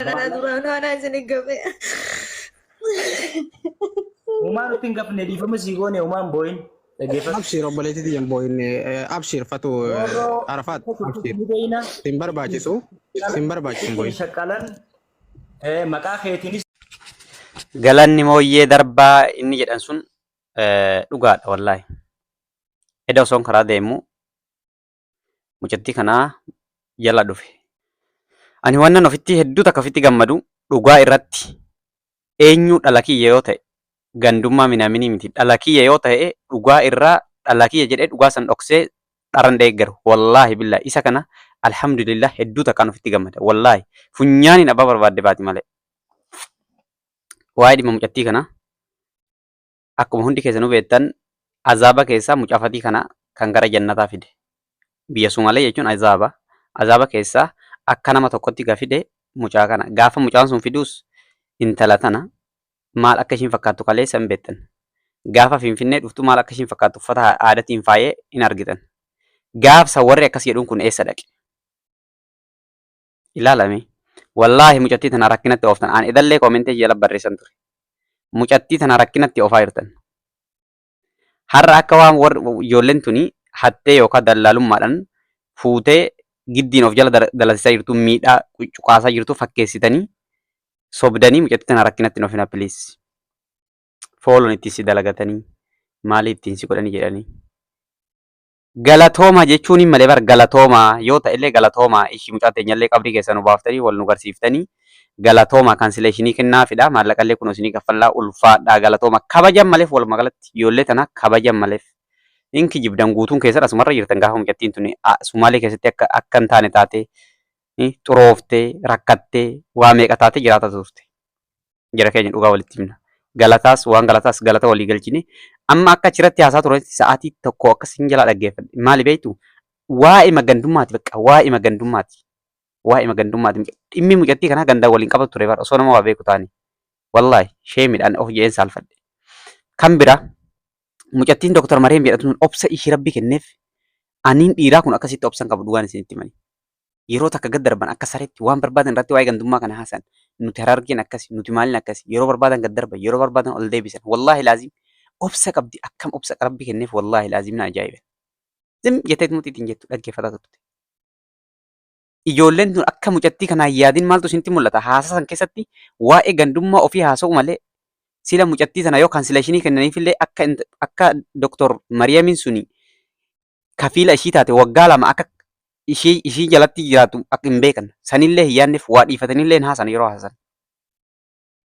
أنا duraan haadha isin gabe. Umaan nuti hin gafne dhiifama sii goone umaan boo'in dhaggeeffatu. أبشر وبليتي ينبو إن أبشر فتو Roorroo عرفات tokko أبشر ni beeyna. سنبر باجسو سنبر باجسون Ittiin بوي shaqqalan maqaa keetiinis Galanni mooyyee darbaa inni jedhan sun dhugaadha wallaahi. Eda osoon karaa deemu mucattii kanaa jala dhufe. Ani wannan ofitti hedduu takka ofitti gammadu dhugaa irratti eenyu dhala kiyya yoo ta'e gandummaa minaaminii miti. Dhala kiyya yoo ta'e dhugaa irraa dhala kiyya jedhee dhugaa san dhoksee dharan deeggaru. Wallaahi billaahi isa kana alhamdulillah hedduu takkaan ofitti gammada. Wallaahi funyaaniin abbaa barbaadde baati malee. Waa'ee dhimma mucattii kanaa akkuma hundi keessanuu beektan azaaba keessaa mucaafatii kana kan gara jannataa fide. Biyya Sumaalee jechuun azaaba. Azaaba keessaa akka nama tokkotti fide mucaa kana. Gaafa mucaan sun fiduus intala tana maal akka ishiin fakkaattu kaleessa hin beektan. Gaafa Finfinnee dhuftu maal akka ishiin fakkaattu uffata aadaatiin faayee hin argitan. Gaafsa warri akkas jedhuun kun eessa dhaqe? Ilaalame. Wallaahi mucattii tana rakkinatti ooftan. Aan idallee koomentee jala barreessan ture. Mucattii tana rakkinatti oofaa jirtan. Har'a akka waan ijoolleen tuni hattee yookaan dallaalummaadhaan fuutee giddiin of jala dalasisaa jirtu miidhaa cuqaasaa jirtu fakkeessitanii sobdanii mucattii tana rakkinatti hin oofina piliis. Fooloon ittiin si dalagatanii maalii ittiin si godhanii jedhanii. Galatooma jechuun malee bar galatooma yoo ta'ellee galatooma ishii mucaa teenyallee qabrii keessa nu baaftanii wal nu garsiiftanii galatooma kansileeshinii kennaafidha maallaqallee kun isinii kaffallaa ulfaadhaa galatooma kabajan maleef walumaa galatti ijoollee tana kabajan maleef inki jibdan guutuun keessa asumarra jirtan gaafa mucattiin tuni Sumaalee keessatti akka hin taane taate xurooftee rakkattee waa meeqa taate jiraata turte jira keenya dhugaa walitti himna galataas waan galataas galata walii galchine amma akka achirratti haasaa turetti sa'aatii tokko akkas hin jalaa dhaggeeffadhe maali beektu waa'ee magandummaati bakka waa'ee magandummaati. Waa'ee magandummaati. Dhimmi mucattii kanaa gandaa waliin qabatu ture bara osoo nama waa beeku taane. Wallaahi sheemiidhaan of je'een saalfadhe. Kan bira mucattiin Dooktar Mareem jedhamtuun obsa ishii rabbi kenneef aniin dhiiraa kun akkasitti obsan qabu dhugaan isinitti himani. Yeroo takka gad darban akka sareetti waan barbaadan irratti waa'ee gandummaa kana haasan nuti harargeen akkasi nuti maaliin akkasi yeroo barbaadan gad darban yeroo barbaadan ol deebisan wallaahi laazim obsa qabdi akkam obsa rabbi kenneef wallaahi laazim na ajaa'iba. Zim jettee mutiitiin jettu dhaggeeffataa turte. Ijoolleen tun akka mucattii kanaan yaadin maaltu isinitti mul'ata? Haasaa san keessatti waa'ee gandummaa ofii haasa'u malee sila mucattii sana yoo kansileeshinii kennaniifillee akka Dooktor Mariyaamiin suni kafiila ishii taate waggaa lama akka ishii jalatti jiraatu akka hin beekan sanillee hin yaadneef waa dhiifatanillee hin haasan yeroo haasan.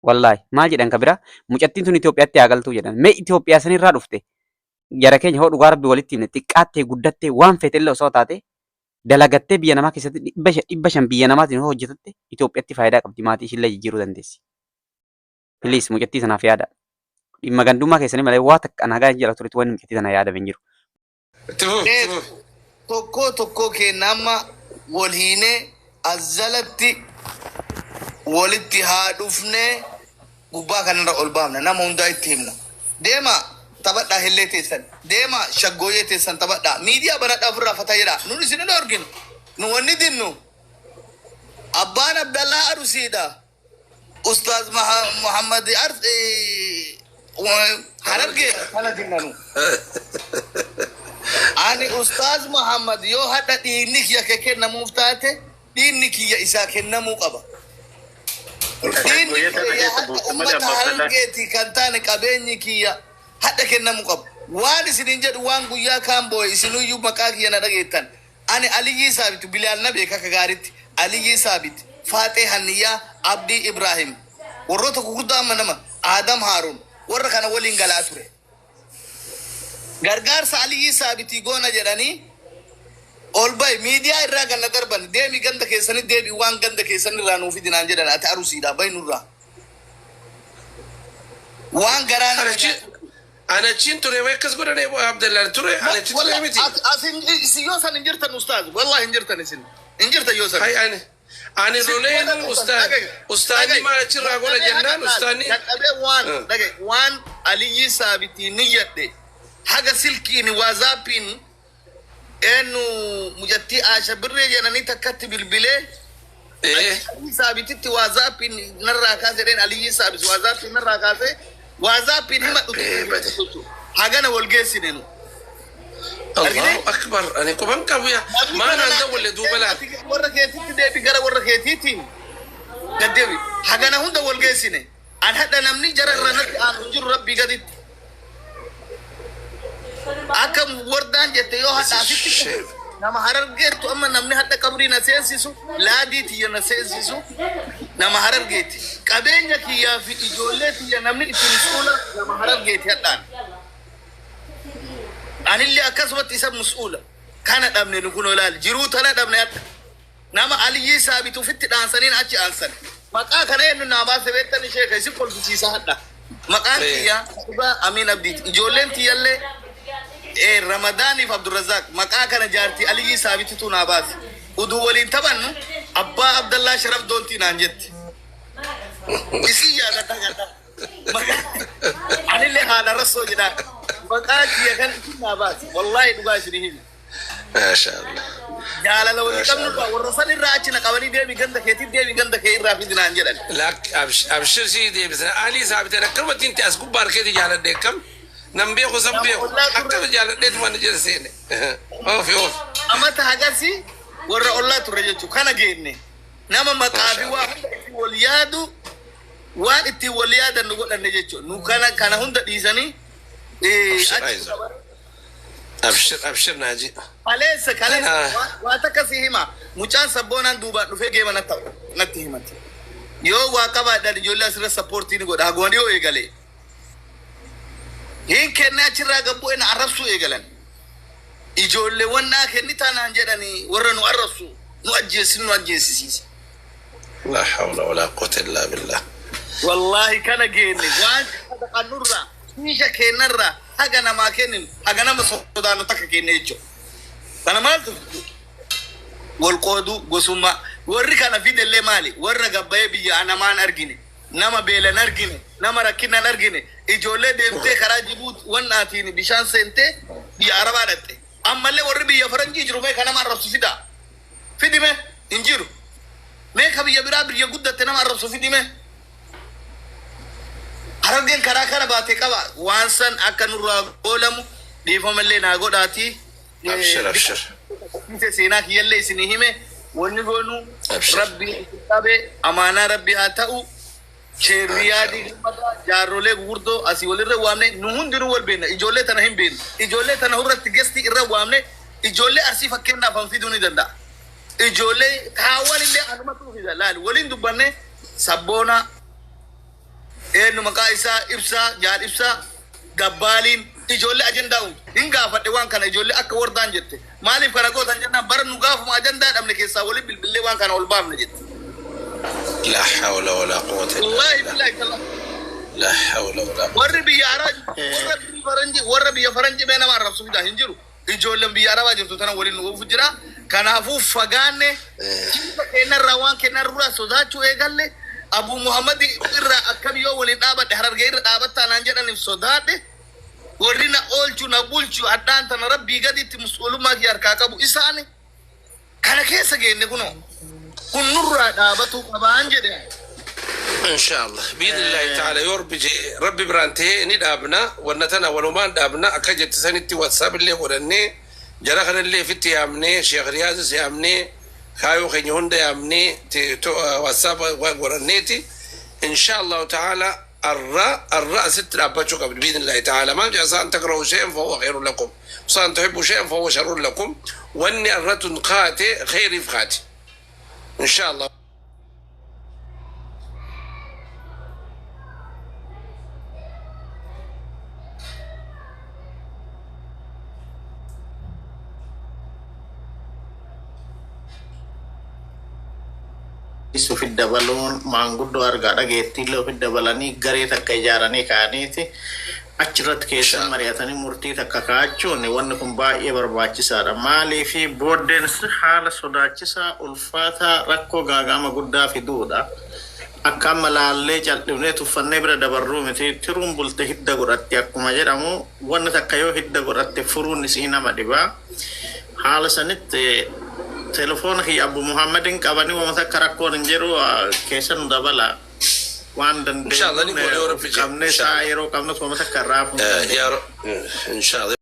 Wallaahi maal jedhan kabira mucattiin tun Itoophiyaatti haa galtuu jedhan. Mee Itoophiyaa sanirraa dhufte jara keenya hoo dhugaa rabbi walitti himne xiqqaattee guddattee waan feetellee osoo taate dalagattee biyya namaa keessatti 500 biyya namaatiin hojjetatte Itoophiyaatti faayidaa qabdi maatii ishillee jijjiiruu dandeessi. Piliis mucattii sanaaf yaada. Dhimma gandummaa keessanii malee waa takka nagaa jala turetti wanni mucattii sana yaada hin jiru. Tokko kennama wal hiinee azalatti walitti haa dhufnee gubbaa kanarra ol baafna nama hundaa itti himna. Deema taphadhaa hillee teessan deema shaggooyyee teessan taphadhaa miidiyaa banadhaa ofirraa fataa jedha nun isin hin arginu nu wanni dinnu abbaan Abdallaa Arusiidha Ustaaz Muhammad Harargee kana dinnanu ani Ustaaz Muhammad yoo hadha dhiinni kiyya kennamuuf taate dhiinni kiyya isaa kennamuu qaba. Dhiinni kiyya hadha ummata Harargeetii kan taane qabeenyi kiyya hadha kennamuu qaba. Waan isinin jedhu waan guyyaa kaan boo'e isinuyyuu maqaa kiyya na dhageettan. Ani Aliyyii Saabitu Bilaal na beeka akka gaaritti Aliyyii Saabit Faatee Hanniyyaa Abdii Ibrahim warroota gurguddaa amma nama Adam Haaruun warra kana waliin galaa ture. Gargaarsa Aliyyii Saabitii goona jedhanii ol ba'i miidiyaa irraa ganna darban deemi ganda keessanii deebi waan ganda keessanii irraa nuuf dinaan jedhan ati Arusiidha ba'i nurraa. Waan garaan أنا تشين تري ويكس قول أنا أبو عبد الله تري أنا تشين تري متي أسين يوسف إنجرتن أستاذ والله إنجرتن إسين إنجرتن يوسف هاي أنا رولين أستاذي ما أشير أقول جنان أستاذي وان علي سابتي نيته حاجة سلكين وازابين إنه مجتي عاش بري جناني تكتب البلاد إيه ثابت وازاب نرى كاسرين علي ثابت وازاب نرى كاسر وازاب نما حاجة والجيسين الله أكبر أنا كمان كويا ما أنا ندور لدوبلات ورا كيتي تدي بيجرا ورا كيتي قدامي حاجة هون ده والجيسين أنا حتى نمني جرى رنت أنا نجور ربي قديت أكم وردان جتيو هذا أسيتي nama harargeetu amma namni hadda qabrii na seensisu laadii tiyya na seensisu nama harargeeti qabeenya kiyyaa fi ijoollee tiyya namni ittiin mas'uula nama harargeeti haddaan anillee akkasumatti isa mas'uula kana dhabne nu kunoo laal jiruu tana dhabne hadda nama aliyyii saabitu fitti dhaansaniin achi aansan maqaa kana eenyu namaa sebeettan sheeka isin kolfisiisa hadda maqaan kiyya dhugaa amiin abdiiti ijoolleen tiyyallee رمضان في عبد الرزاق مكا كان جارتي علي ثابت تو ناباس ودو ولين تبن ابا عبد الله شرف دونتي نانجت اسی یاد تا علي اللي هذا رسول جدا مكا كي كان ناباس والله دغاش ني ما شاء الله جال لو كم ورسل الراچنا قبلي دي بيغند كيتي دي بيغند كي رافي نانجدن لا ابشر سيدي بس علي ثابت انا كلمه انت اسكو باركتي جال دكم نمبيو سمبيو أكتر جال ديت ما نجلس هنا أوف أما تهجسي ورا الله ترجع كنا جيني نما مكابي واليادو وانتي والياد نقول أن نجتو كان هندا ديزاني أبشر ناجي أليس كلام واتكسيهما مچان سبونا دوبا نفي جيما نتهمت يو واقبا دار جولا سر سبورتين قد هاغوان يو إيغالي هين كنا ترى قبوا إن عرسوا إيجالن إجول لونا كني تانا نجدني ورنو عرسوا نوجس لا حول ولا قوة إلا بالله والله كان جيني وان هذا قنورا نيجا كنرا هجنا ما كنن هجنا مسودانو تك كنيجو أنا ما والقودو قسمة وري كان في دل مالي ورا قبايا بيا أنا ما نرجيني نما بيلا نرجيني نما ركنا نرجيني إجولة دمتة خراجبوت وناتيني بيشان سنتة بياربانته أما اللي وربي يفرنجي جرو ما كنا معرف سفيدا فيدي ما إنجيرو ما كبي يبرا بريا جودة تنا معرف سفيدي ما هرجين كراكنا باتي كوا وانسان أكنورا قولمو ديفهم اللي ناقو داتي أبشر إنت سيناك يللي سنيهمه ونقولو ربي كتابه أمانة ربي هاتاو شريادي جارولة غوردو أسيولي روامنه نهون دينو والبين إجولة تناهم بين إجولة تناهورة تجستي الروامنه إجولة أسيف كنا فهم في دوني دندا إجولة كاوان اللي أنا ما توفي لا ولين دبنا سبونا إنه مكايسا إبسا جار إبسا قبالين إجولة أجنداون إنغا فتوان كان إجولة أكور دانجت مالي فرقو دانجنا برنوغاف ما أجندا أمني كيسا ولي بالبلي وان كان أولبام نجت لا حول ولا قوة إلا بالله لا حول ولا قوة وربي يارا وربي فرنجي بينا ما رب سويدا هنجرو إجولم بيارا واجرتو تنا ولي نوو فجرا كان هفو فغاني كنا روان كنا رورا سوداچو إيغالي أبو محمد إرى أكبيو ولي دابت حرر غير دابت تانانجر أنف سوداته ورنا أولچو نبولچو أدان تنا ربي غدي تمسؤولو ما كيار كاكابو إساني كان كيسا جيني كنو كن نورا دابتو كبانجر إن شاء الله بإذن الله تعالى يربي ربي برانته ندابنا ونتنا ولمان دابنا أكجت سنتي واتساب اللي ورني جرخنا اللي في تيامني شيخ رياض سيامني خايو خنيون ديامني واتساب ورنيتي إن شاء الله تعالى الراء ست رابطو قبل بإذن الله تعالى ما جاء أن تكرهوا شيئا فهو خير لكم وصان تحبوا شيئا فهو شر لكم وأني الرة قاتي خير فخاتي إن شاء الله isu fi dabaluun maanguddoo argaadha geettiillee ofi dabalanii garee takka ijaaranii kaa'aniiti achirratti keessan mari'atanii murtii takka kaa'achuun wanni kun baay'ee barbaachisaadha. Maaliif booddeen haala sodaachisaa ulfaataa rakkoo gaagama guddaa fiduudha. Akka amma laallee cal'ifnee tuffannee bira dabarruu miti tiruun bulte hidda godhatte akkuma jedhamu wanni takka yoo hidda godhatte furuun isii nama dhibaa. Haala sanitti telefoona kiyya Abbo Muhammadin qabanii wanta karakkoon hin jiru keessan dabala waan Inshallah, ni godhe dandeenyu Rabbi jedhe. qabne isaa yeroo qabne wanta karraafu يا رب ان شاء الله